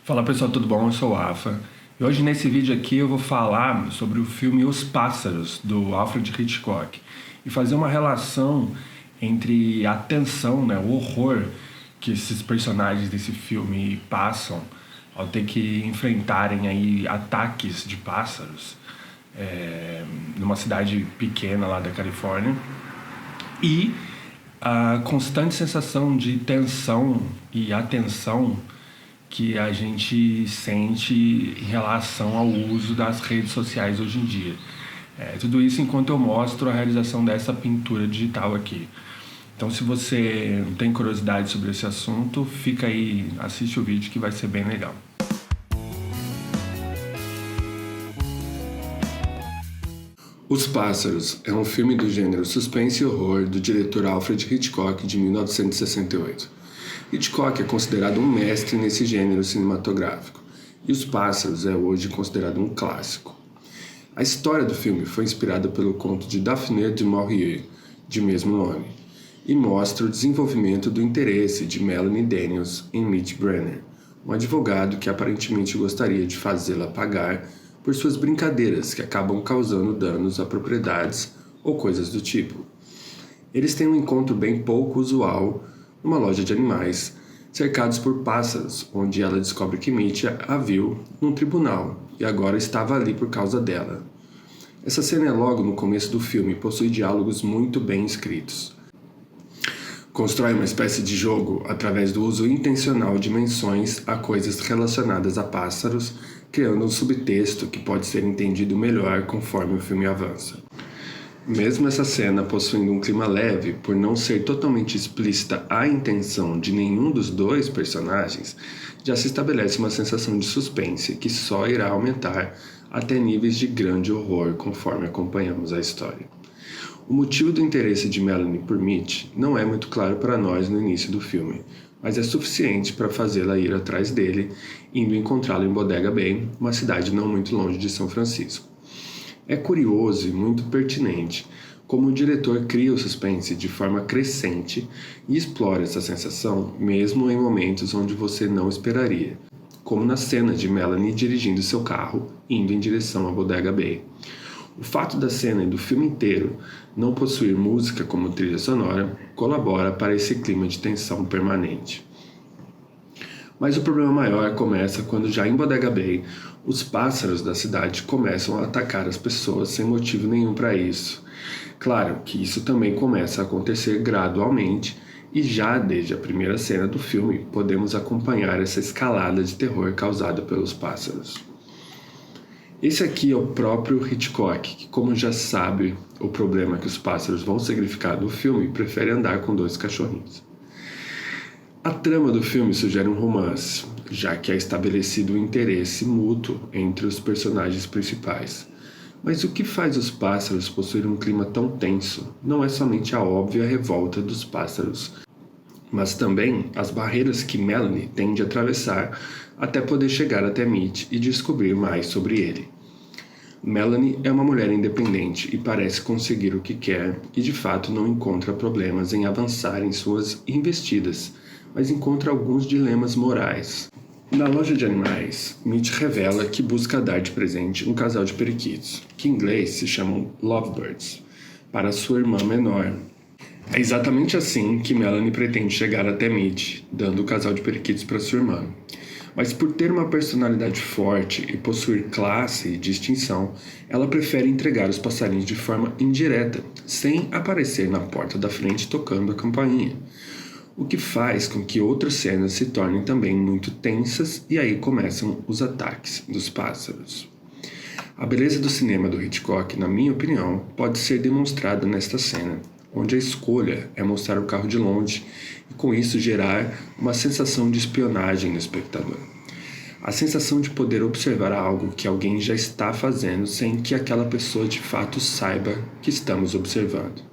Fala pessoal, tudo bom? Eu sou o Afa. E hoje nesse vídeo aqui eu vou falar sobre o filme Os Pássaros, do Alfred Hitchcock, e fazer uma relação entre a tensão, o horror que esses personagens desse filme passam ao ter que enfrentarem aí ataques de pássaros numa cidade pequena lá da Califórnia, e a constante sensação de tensão e atenção que a gente sente em relação ao uso das redes sociais hoje em dia. Tudo isso enquanto eu mostro a realização dessa pintura digital aqui. Então, se você tem curiosidade sobre esse assunto, fica aí, assiste o vídeo que vai ser bem legal. Os Pássaros é um filme do gênero suspense e horror do diretor Alfred Hitchcock de 1968. Hitchcock é considerado um mestre nesse gênero cinematográfico, e Os Pássaros é hoje considerado um clássico. A história do filme foi inspirada pelo conto de Daphne du Maurier, de mesmo nome, e mostra o desenvolvimento do interesse de Melanie Daniels em Mitch Brenner, um advogado que aparentemente gostaria de fazê-la pagar por suas brincadeiras que acabam causando danos a propriedades ou coisas do tipo. Eles têm um encontro bem pouco usual numa loja de animais, cercados por pássaros, onde ela descobre que Mitch a viu num tribunal e agora estava ali por causa dela. Essa cena é logo no começo do filme e possui diálogos muito bem escritos. Constrói uma espécie de jogo através do uso intencional de menções a coisas relacionadas a pássaros, criando um subtexto que pode ser entendido melhor conforme o filme avança. Mesmo essa cena possuindo um clima leve, por não ser totalmente explícita a intenção de nenhum dos dois personagens, já se estabelece uma sensação de suspense que só irá aumentar até níveis de grande horror conforme acompanhamos a história. O motivo do interesse de Melanie por Mitch não é muito claro para nós no início do filme, mas é suficiente para fazê-la ir atrás dele, indo encontrá-lo em Bodega Bay, uma cidade não muito longe de São Francisco. É curioso e muito pertinente como o diretor cria o suspense de forma crescente e explora essa sensação mesmo em momentos onde você não esperaria, como na cena de Melanie dirigindo seu carro, indo em direção à Bodega Bay. O fato da cena e do filme inteiro não possuir música como trilha sonora colabora para esse clima de tensão permanente. Mas o problema maior começa quando, já em Bodega Bay, os pássaros da cidade começam a atacar as pessoas sem motivo nenhum para isso. Claro que isso também começa a acontecer gradualmente, e já desde a primeira cena do filme podemos acompanhar essa escalada de terror causada pelos pássaros. Esse aqui é o próprio Hitchcock, que, como já sabe o problema que os pássaros vão significar no filme, prefere andar com dois cachorrinhos. A trama do filme sugere um romance, já que é estabelecido um interesse mútuo entre os personagens principais. Mas o que faz os pássaros possuírem um clima tão tenso não é somente a óbvia revolta dos pássaros, mas também as barreiras que Melanie tem de atravessar até poder chegar até Mitch e descobrir mais sobre ele. Melanie é uma mulher independente e parece conseguir o que quer e de fato não encontra problemas em avançar em suas investidas, mas encontra alguns dilemas morais. Na loja de animais, Mitch revela que busca dar de presente um casal de periquitos, que em inglês se chamam lovebirds, para sua irmã menor. É exatamente assim que Melanie pretende chegar até Mitch, dando o casal de periquitos para sua irmã. Mas por ter uma personalidade forte e possuir classe e distinção, ela prefere entregar os passarinhos de forma indireta, sem aparecer na porta da frente tocando a campainha. O que faz com que outras cenas se tornem também muito tensas e aí começam os ataques dos pássaros. A beleza do cinema do Hitchcock, na minha opinião, pode ser demonstrada nesta cena, onde a escolha é mostrar o carro de longe e com isso gerar uma sensação de espionagem no espectador. A sensação de poder observar algo que alguém já está fazendo sem que aquela pessoa de fato saiba que estamos observando.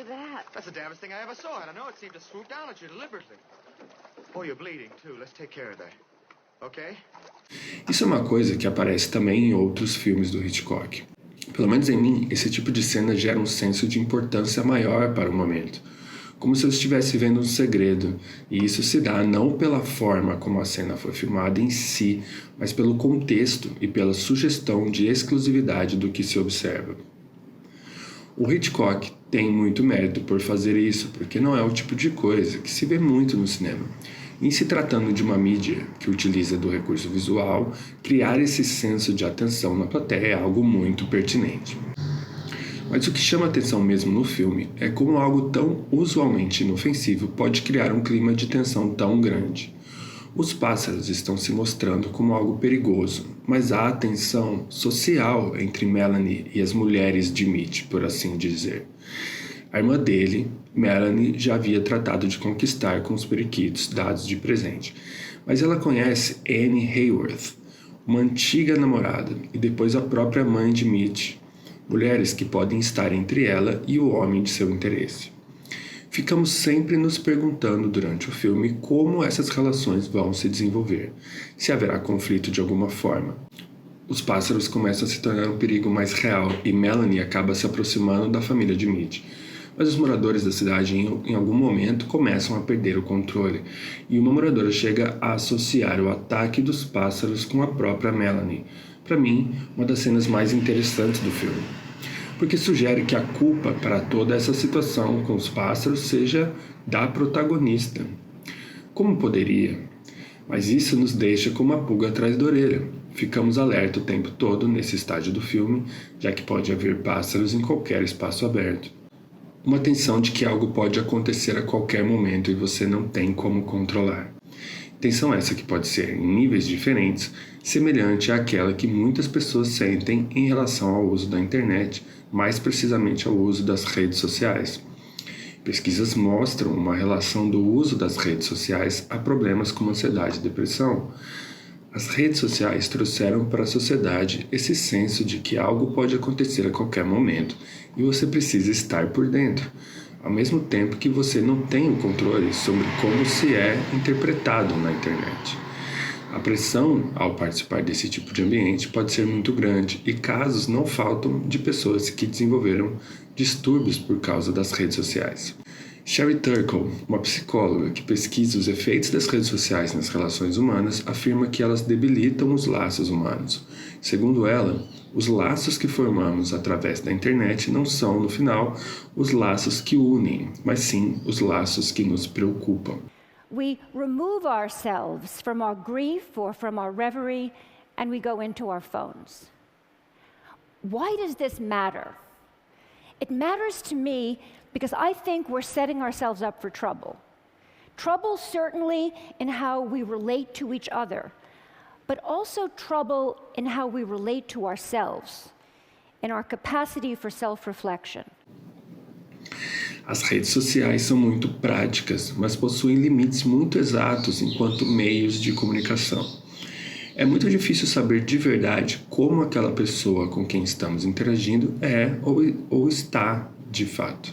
that? That's the damnedest thing I ever saw. I don't know. It seemed to swoop down at you deliberately. Oh, you're bleeding, too. Let's take care of that. Okay? Isso é uma coisa que aparece também em outros filmes do Hitchcock. Pelo menos em mim, esse tipo de cena gera um senso de importância maior para o momento, como se eu estivesse vendo um segredo, e isso se dá não pela forma como a cena foi filmada em si, mas pelo contexto e pela sugestão de exclusividade do que se observa. O Hitchcock tem muito mérito por fazer isso, porque não é o tipo de coisa que se vê muito no cinema. Em se tratando de uma mídia que utiliza do recurso visual, criar esse senso de atenção na plateia é algo muito pertinente. Mas o que chama atenção mesmo no filme é como algo tão usualmente inofensivo pode criar um clima de tensão tão grande. Os pássaros estão se mostrando como algo perigoso, mas há tensão social entre Melanie e as mulheres de Mitch, por assim dizer. A irmã dele, Melanie, já havia tratado de conquistar com os periquitos dados de presente, mas ela conhece Anne Hayworth, uma antiga namorada, e depois a própria mãe de Mitch, mulheres que podem estar entre ela e o homem de seu interesse. Ficamos sempre nos perguntando durante o filme como essas relações vão se desenvolver, se haverá conflito de alguma forma. Os pássaros começam a se tornar um perigo mais real e Melanie acaba se aproximando da família de Mitch. Mas os moradores da cidade, em algum momento, começam a perder o controle, e uma moradora chega a associar o ataque dos pássaros com a própria Melanie. Para mim, uma das cenas mais interessantes do filme, porque sugere que a culpa para toda essa situação com os pássaros seja da protagonista. Como poderia? Mas isso nos deixa com uma pulga atrás da orelha. Ficamos alerta o tempo todo nesse estágio do filme, já que pode haver pássaros em qualquer espaço aberto. Uma tensão de que algo pode acontecer a qualquer momento e você não tem como controlar. Tensão essa que pode ser, em níveis diferentes, semelhante àquela que muitas pessoas sentem em relação ao uso da internet, mais precisamente ao uso das redes sociais. Pesquisas mostram uma relação do uso das redes sociais a problemas como ansiedade e depressão. As redes sociais trouxeram para a sociedade esse senso de que algo pode acontecer a qualquer momento e você precisa estar por dentro, ao mesmo tempo que você não tem o controle sobre como se é interpretado na internet. A pressão ao participar desse tipo de ambiente pode ser muito grande e casos não faltam de pessoas que desenvolveram distúrbios por causa das redes sociais. Sherry Turkle, uma psicóloga que pesquisa os efeitos das redes sociais nas relações humanas, afirma que elas debilitam os laços humanos. Segundo ela, os laços que formamos através da internet não são, no final, os laços que unem, mas sim os laços que nos preocupam. We remove ourselves from our grief or from our reverie and we go into our phones. Why does this matter? It matters to me because I think we're setting ourselves up for trouble. Trouble certainly in how we relate to each other, but also trouble in how we relate to ourselves, in our capacity for self-reflection. As redes sociais são muito práticas, mas possuem limites muito exatos enquanto meios de comunicação. É muito difícil saber de verdade como aquela pessoa com quem estamos interagindo é ou está de fato.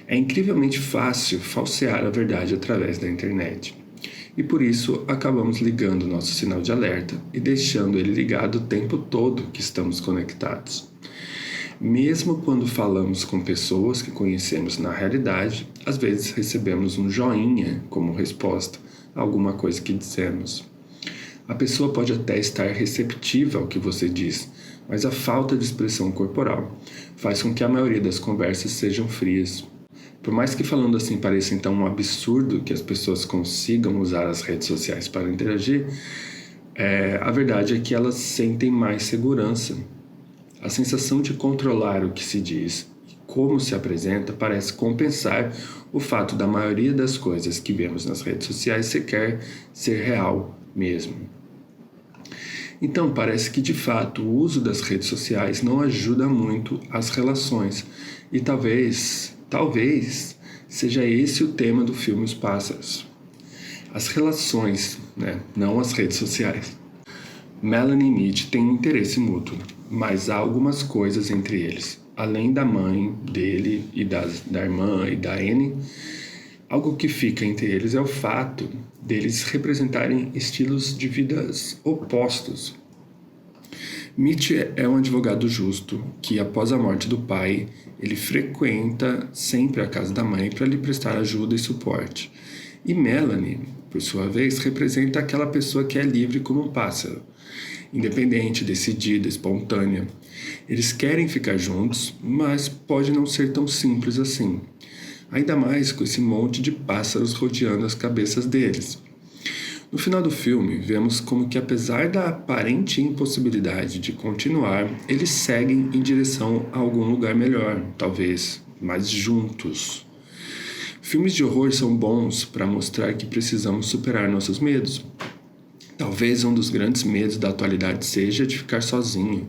É incrivelmente fácil falsear a verdade através da internet. E por isso acabamos ligando nosso sinal de alerta e deixando ele ligado o tempo todo que estamos conectados. Mesmo quando falamos com pessoas que conhecemos na realidade, às vezes recebemos um joinha como resposta a alguma coisa que dissemos. A pessoa pode até estar receptiva ao que você diz, mas a falta de expressão corporal faz com que a maioria das conversas sejam frias. Por mais que falando assim pareça então um absurdo que as pessoas consigam usar as redes sociais para interagir, a verdade é que elas sentem mais segurança. A sensação de controlar o que se diz e como se apresenta parece compensar o fato da maioria das coisas que vemos nas redes sociais sequer ser real mesmo. Então, parece que de fato o uso das redes sociais não ajuda muito as relações e talvez seja esse o tema do filme Os Pássaros. As relações, não as redes sociais. Melanie e Mitch têm um interesse mútuo, mas há algumas coisas entre eles. além da mãe dele e da irmã e da Annie, algo que fica entre eles é o fato deles representarem estilos de vidas opostos. Mitch é um advogado justo que, após a morte do pai, ele frequenta sempre a casa da mãe para lhe prestar ajuda e suporte. E Melanie, por sua vez, representa aquela pessoa que é livre como um pássaro, independente, decidida, espontânea. Eles querem ficar juntos, mas pode não ser tão simples assim. Ainda mais com esse monte de pássaros rodeando as cabeças deles. No final do filme, vemos como que, apesar da aparente impossibilidade de continuar, eles seguem em direção a algum lugar melhor, talvez mais juntos. Filmes de horror são bons para mostrar que precisamos superar nossos medos. Talvez um dos grandes medos da atualidade seja de ficar sozinho.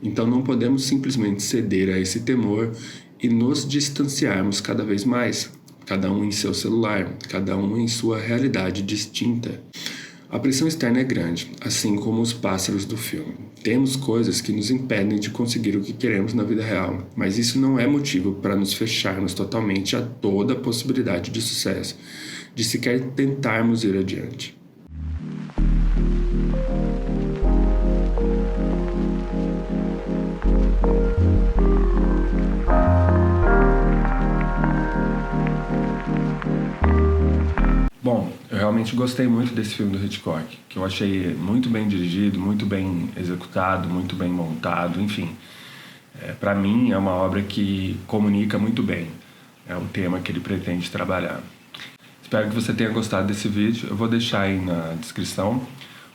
Então não podemos simplesmente ceder a esse temor e nos distanciarmos cada vez mais, cada um em seu celular, cada um em sua realidade distinta. A pressão externa é grande, assim como os pássaros do filme. Temos coisas que nos impedem de conseguir o que queremos na vida real, mas isso não é motivo para nos fecharmos totalmente a toda a possibilidade de sucesso, de sequer tentarmos ir adiante. Bom, eu realmente gostei muito desse filme do Hitchcock, que eu achei muito bem dirigido, muito bem executado, muito bem montado, enfim. Para mim, é uma obra que comunica muito bem o tema que ele pretende trabalhar. Espero que você tenha gostado desse vídeo. Eu vou deixar aí na descrição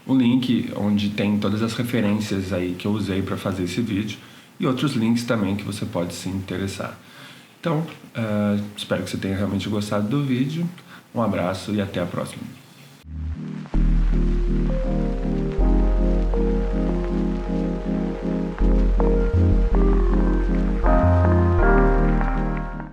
o link onde tem todas as referências aí que eu usei para fazer esse vídeo e outros links também que você pode se interessar. Então, espero que você tenha realmente gostado do vídeo. Um abraço e até a próxima.